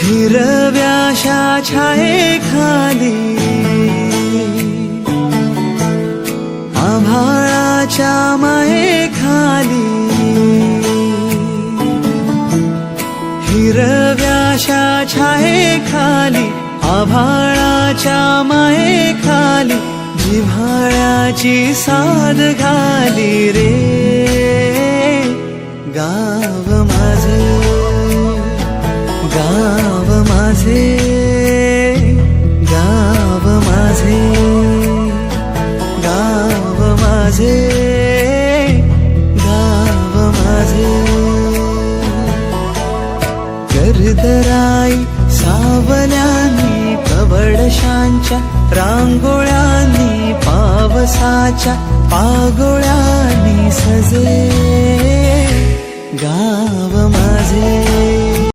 हिरव्याशा छायेखाली आभाळाच्या मायेखाली हिरव्याशा छायेखाली आभाळाच्या मायेखाली जिव्हाळ्याची साद घाली रे गाव माझे गाव माझे गाव माझे गाव माझे गाव माझे गर्दराई सावल्यांनी कवडशांच्या रांगोळ्यांनी पावसाच्या पागोळ्यांनी सजे गाव माझे